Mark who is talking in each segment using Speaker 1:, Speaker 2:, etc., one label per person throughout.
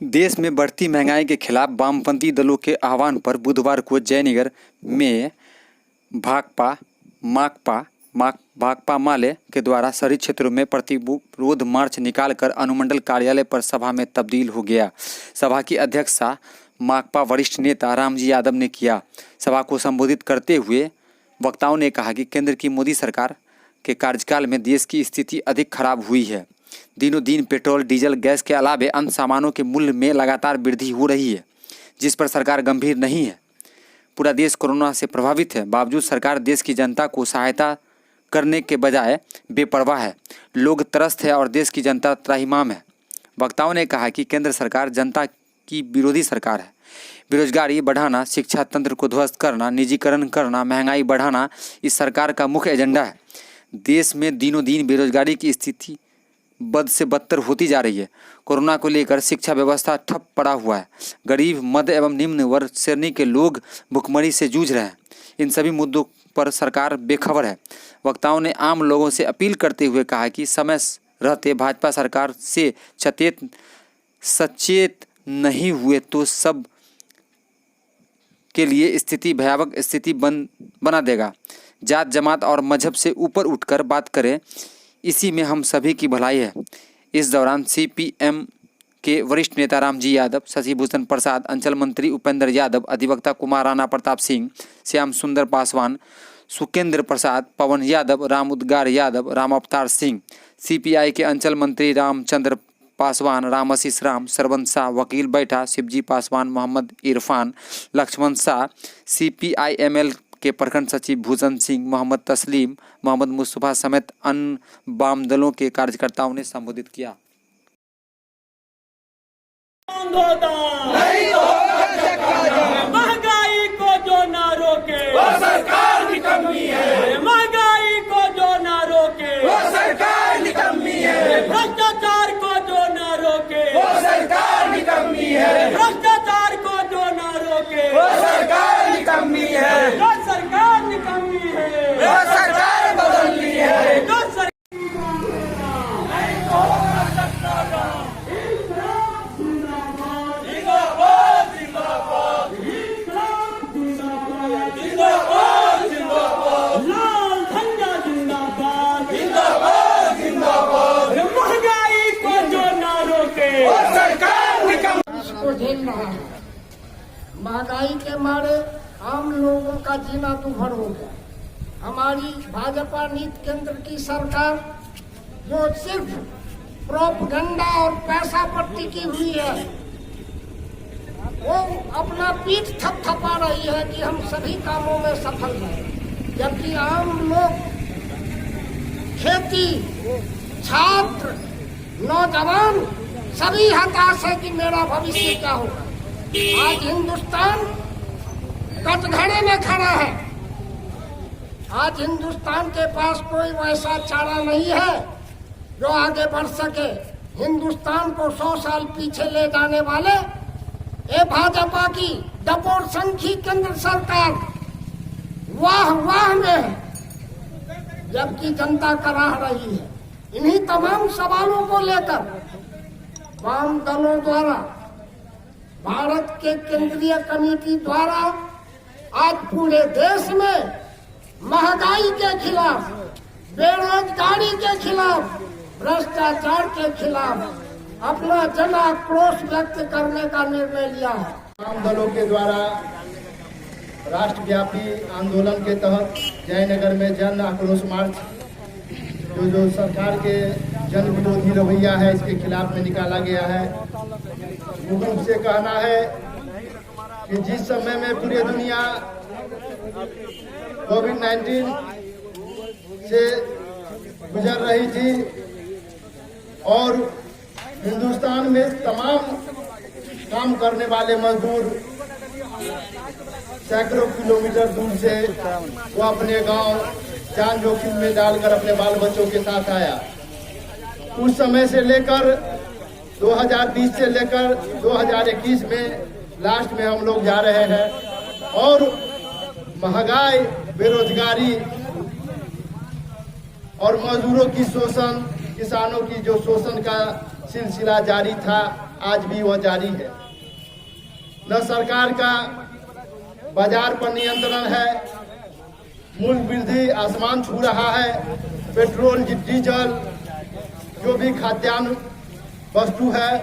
Speaker 1: देश में बढ़ती महंगाई के खिलाफ वामपंथी दलों के आह्वान पर बुधवार को जयनगर में भाकपा माले के द्वारा शहरी क्षेत्रों में प्रतिरोध मार्च निकालकर अनुमंडल कार्यालय पर सभा में तब्दील हो गया। सभा की अध्यक्षता माकपा वरिष्ठ नेता रामजी यादव ने किया। सभा को संबोधित करते हुए वक्ताओं ने कहा कि केंद्र की मोदी सरकार के कार्यकाल में देश की स्थिति अधिक खराब हुई है। दिनों दिन पेट्रोल, डीजल, गैस के अलावे अन्य सामानों के मूल्य में लगातार वृद्धि हो रही है, जिस पर सरकार गंभीर नहीं है। पूरा देश कोरोना से प्रभावित है, बावजूद सरकार देश की जनता को सहायता करने के बजाय बेपरवाह है। लोग त्रस्त है और देश की जनता त्राहिमाम है। वक्ताओं ने कहा कि केंद्र सरकार जनता की विरोधी सरकार है। बेरोजगारी बढ़ाना, शिक्षा तंत्र को ध्वस्त करना, निजीकरण करना, महंगाई बढ़ाना इस सरकार का मुख्य एजेंडा है। देश में दिनों दिन बेरोजगारी की स्थिति बद से बदतर होती जा रही है। कोरोना को लेकर शिक्षा व्यवस्था ठप पड़ा हुआ है। गरीब, मध्य एवं निम्न वर्ग श्रेणी के लोग भुखमरी से जूझ रहे हैं। इन सभी मुद्दों पर सरकार बेखबर है। वक्ताओं ने आम लोगों से अपील करते हुए कहा कि समय रहते भाजपा सरकार से सचेत नहीं हुए तो सब के लिए स्थिति भयावह स्थिति बना देगा। जात, जमात और मजहब से ऊपर उठकर बात करें, इसी में हम सभी की भलाई है। इस दौरान सीपीएम के वरिष्ठ नेता रामजी यादव, शशि भूषण प्रसाद, अंचल मंत्री उपेंद्र यादव, अधिवक्ता कुमार राणा प्रताप सिंह, श्याम सुंदर पासवान, सुकेंद्र प्रसाद, पवन यादव, राम उद्गार यादव, राम अवतार सिंह, सीपीआई के अंचल मंत्री रामचंद्र पासवान, राम आशीष राम, सरवन शाह, वकील बैठा, शिवजी पासवान, मोहम्मद इरफान, लक्ष्मण शाह, सीपीआईएमएल के प्रखंड सचिव भूषण सिंह, मोहम्मद तस्लीम, मोहम्मद मुस्तफा समेत अन्य वाम दलों के कार्यकर्ताओं ने संबोधित किया।
Speaker 2: महंगाई को जो ना रोके वो सरकार निकम्मी है। महंगाई को जो ना रोके वो सरकार निकम्मी है। भ्रष्टाचार को जो ना रोके वो सरकार निकम्मी है। भ्रष्टाचार को जो ना रोके वो सरकार निकम्मी है। जो सरकार निकम्मी है वो सरकार बदलनी है। जो
Speaker 3: महंगाई के मारे आम लोगों का जीना दुभर हो गया। हमारी भाजपा नीति केंद्र की सरकार जो सिर्फ प्रोपगंडा और पैसा पर टिकी हुई है, वो अपना पीठ थपथपा रही है कि हम सभी कामों में सफल हैं, जबकि आम लोग, खेती, छात्र, नौजवान सभी हताश है कि मेरा भविष्य क्या होगा। आज हिंदुस्तान कटघरे में खड़ा है। आज हिंदुस्तान के पास कोई वैसा चारा नहीं है जो आगे बढ़ सके। हिंदुस्तान को 100 साल पीछे ले जाने वाले ये भाजपा की डपोर संघी केंद्र सरकार वाह वाह में है, जबकि जनता कराह रही है। इन्हीं तमाम सवालों को लेकर वाम दलों द्वारा, भारत के केंद्रीय कमेटी द्वारा आज पूरे देश में महंगाई के खिलाफ, बेरोजगारी के खिलाफ, भ्रष्टाचार के खिलाफ अपना जन आक्रोश व्यक्त करने का निर्णय लिया है।
Speaker 4: वाम दलों के द्वारा राष्ट्रव्यापी आंदोलन के तहत जयनगर में जन आक्रोश मार्च जो सरकार के जन विरोधी रवैया है, इसके खिलाफ में निकाला गया है। मुख्य से कहना है कि जिस समय में पूरी दुनिया कोविड-19 से गुजर रही थी और हिंदुस्तान में तमाम काम करने वाले मजदूर सैकड़ों किलोमीटर दूर से वो अपने गांव जान जोखिम में डालकर अपने बाल बच्चों के साथ आया। उस समय से लेकर 2020 से लेकर 2021 में लास्ट में हम लोग जा रहे हैं और महंगाई, बेरोजगारी और मजदूरों की शोषण, किसानों की जो शोषण का सिलसिला जारी था, आज भी वह जारी है। न सरकार का बाजार पर नियंत्रण है, मूल्य वृद्धि आसमान छू रहा है, पेट्रोल डीजल जो भी खाद्यान्न वस्तु है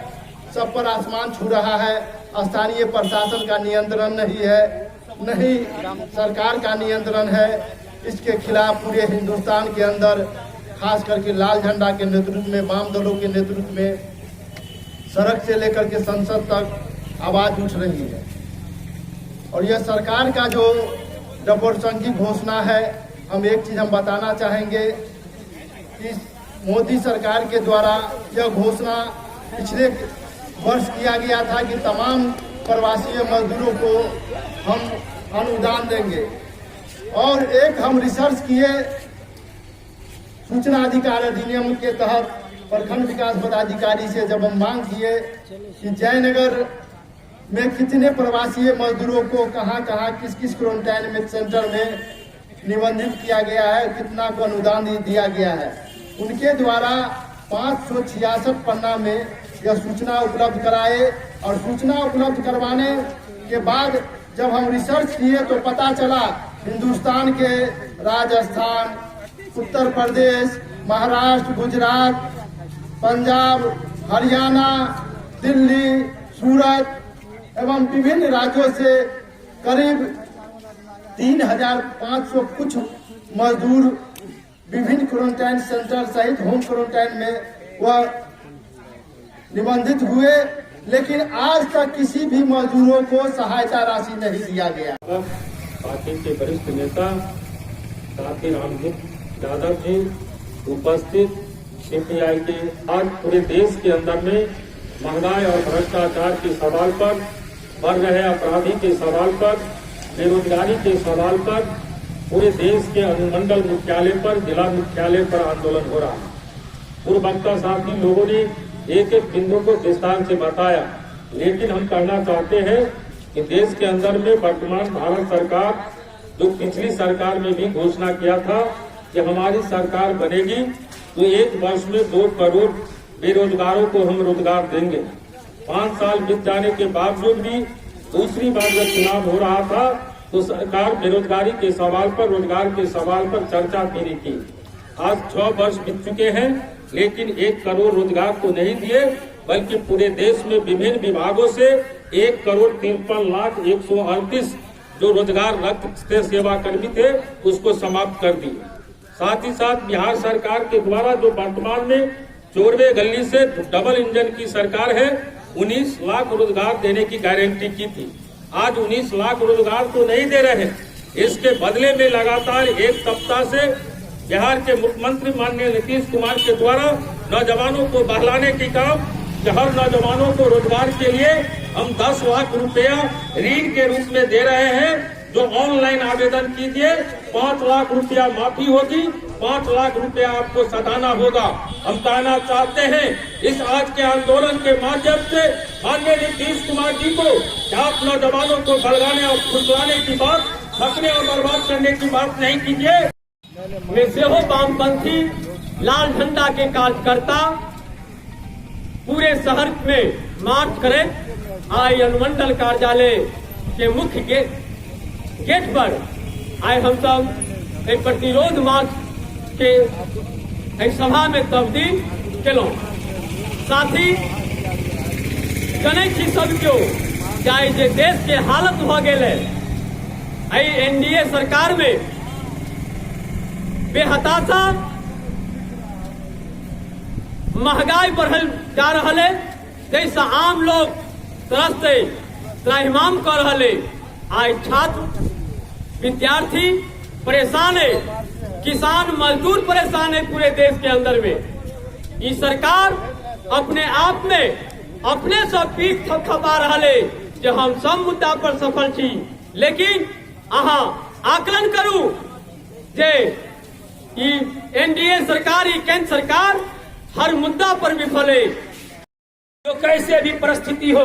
Speaker 4: सब पर आसमान छू रहा है। स्थानीय प्रशासन का नियंत्रण नहीं है, नहीं सरकार का नियंत्रण है। इसके खिलाफ पूरे हिंदुस्तान के अंदर खास करके लाल झंडा के नेतृत्व में, वाम दलों के नेतृत्व में सड़क से लेकर के संसद तक आवाज उठ रही है। और यह सरकार का जो डबोरसंगी घोषणा है, हम एक चीज हम बताना चाहेंगे कि मोदी सरकार के द्वारा यह घोषणा पिछले वर्ष किया गया था कि तमाम प्रवासी मजदूरों को हम अनुदान देंगे। और एक हम रिसर्च किए सूचना अधिकार अधिनियम के तहत प्रखंड विकास पदाधिकारी से, जब हम मांग किए कि जयनगर में कितने प्रवासी मजदूरों को कहां कहां किस किस क्वारंटाइन सेंटर में निबंधित किया गया है, कितना को अनुदान दिया गया है, उनके द्वारा 566 पन्ना में यह सूचना उपलब्ध कराए। और सूचना उपलब्ध करवाने के बाद जब हम रिसर्च किए तो पता चला हिंदुस्तान के राजस्थान, उत्तर प्रदेश, महाराष्ट्र, गुजरात, पंजाब, हरियाणा, दिल्ली, सूरत एवं विभिन्न राज्यों से करीब 3500 कुछ मजदूर विभिन्न क्वारंटाइन सेंटर सहित होम क्वारंटाइन में वह निबंधित हुए, लेकिन आज तक किसी भी मजदूरों को सहायता राशि नहीं दिया गया।
Speaker 5: पार्टी के वरिष्ठ नेता साथी रामजी यादव जी उपस्थित, सीपीआई के आज पूरे देश के अंदर में महंगाई और भ्रष्टाचार के सवाल पर, बढ़ रहे अपराधी के सवाल पर, बेरोजगारी के सवाल पर पूरे देश के अनुमंडल मुख्यालय पर, जिला मुख्यालय पर आंदोलन हो रहा है। पूर्व वक्ता साथी लोगों ने एक एक बिंदु को विस्तार से बताया, लेकिन हम कहना चाहते हैं कि देश के अंदर में वर्तमान भारत सरकार, जो पिछली सरकार में भी घोषणा किया था कि हमारी सरकार बनेगी तो एक वर्ष में 2 करोड़ बेरोजगारों को हम रोजगार देंगे। 5 साल बीत जाने के बावजूद भी दूसरी बार जब चुनाव हो रहा था तो सरकार बेरोजगारी के सवाल पर, रोजगार के सवाल पर चर्चा की रही थी। आज 6 वर्ष बीत चुके हैं, लेकिन 1 करोड़ रोजगार को नहीं दिए, बल्कि पूरे देश में विभिन्न विभागों से 1,53,138 जो रोजगार रक्त सेवा कर्मी थे उसको समाप्त कर दिए। साथ ही साथ बिहार सरकार के द्वारा जो वर्तमान में 94 गली से डबल इंजन की सरकार है, 19 लाख रोजगार देने की गारंटी की थी। आज 19 लाख रोजगार तो नहीं दे रहे, इसके बदले में लगातार 1 सप्ताह से बिहार के मुख्यमंत्री माननीय नीतीश कुमार के द्वारा नौजवानों को बहलाने की काम, हर नौजवानों को रोजगार के लिए हम 10 लाख रुपया ऋण के रूप में दे रहे हैं। जो ऑनलाइन आवेदन कीजिए 5 लाख रुपया माफी होगी, 5 लाख रुपया आपको सताना होगा। हम कहना चाहते हैं इस आज के आंदोलन के माध्यम से माननीय नीतीश कुमार जी को आप नौजवानों को भड़काने और फुसलाने की बात, ठगने और बर्बाद करने की बात नहीं कीजिए।
Speaker 2: में से हो वामपंथी लाल झंडा के कार्यकर्ता पूरे शहर में मार्च करें। आज अनुमंडल कार्यालय के मुख्य गेट पर आए हम सब एक प्रतिरोध मार्च के एक सभा में तब्दील केलों। साथ ही जनै छी सबको चाहे जे देश के हालत भ गेले, एनडीए सरकार में बेहताशा महंगाई बढ़ल जा रहा है, जैसा आम लोग तरसते त्राहिमाम कर रहे। आज छात्र विद्यार्थी परेशान है, किसान मजदूर परेशान है पूरे देश के अंदर में। ये सरकार अपने आप में अपने सब पीठ थपथपा रहा है जो हम सब मुद्दा पर सफल छी, लेकिन अहाँ आकलन करू जे एनडीए सरकार, केंद्र सरकार हर मुद्दा पर विफल है।
Speaker 6: तो कैसे भी परिस्थिति हो,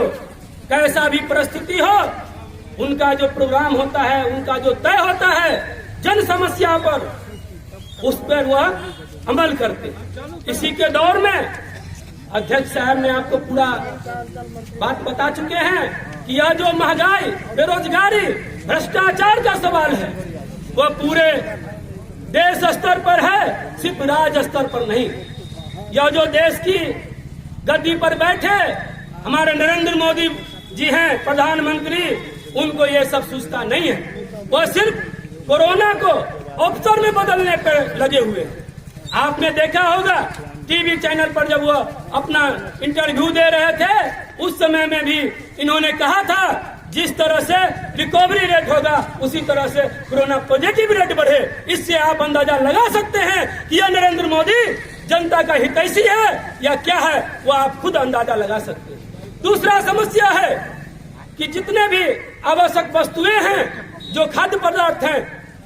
Speaker 6: कैसा भी परिस्थिति हो, उनका जो प्रोग्राम होता है, उनका जो तय होता है जन समस्या पर, उस पर वह अमल करते। इसी के दौर में अध्यक्ष साहब ने आपको पूरा बात बता चुके हैं कि यह जो महंगाई, बेरोजगारी, भ्रष्टाचार का सवाल है वो पूरे देश स्तर पर है, सिर्फ राज्य स्तर पर नहीं। यह जो देश की गद्दी पर बैठे हमारे नरेंद्र मोदी जी हैं प्रधानमंत्री, उनको ये सब सूझता नहीं है। वो सिर्फ कोरोना को अवसर में बदलने पर लगे हुए हैं। आपने देखा होगा टीवी चैनल पर जब वो अपना इंटरव्यू दे रहे थे, उस समय में भी इन्होंने कहा था जिस तरह से रिकवरी रेट होगा उसी तरह से कोरोना पॉजिटिव रेट बढ़े। इससे आप अंदाजा लगा सकते हैं कि यह नरेंद्र मोदी जनता का हितैषी है या क्या है, वो आप खुद अंदाजा लगा सकते हैं। दूसरा समस्या है कि जितने भी आवश्यक वस्तुएं हैं, जो खाद्य पदार्थ हैं,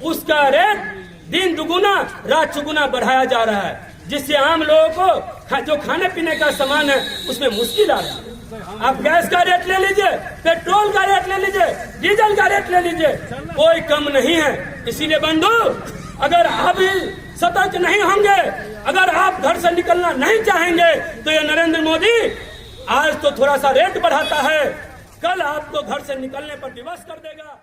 Speaker 6: उसका रेट दिन दुगुना रात चौगुना बढ़ाया जा रहा है, जिससे आम लोगों को जो खाने पीने का सामान है उसमें मुश्किल आ रही है। आप गैस का रेट ले लीजिए, पेट्रोल का रेट ले लीजिए, डीजल का रेट ले लीजिए, कोई कम नहीं है। इसीलिए बंधु, अगर आप सतर्क नहीं होंगे, अगर आप घर से निकलना नहीं चाहेंगे, तो ये नरेंद्र मोदी आज तो थोड़ा सा रेट बढ़ाता है, कल आपको घर से निकलने पर विवश कर देगा।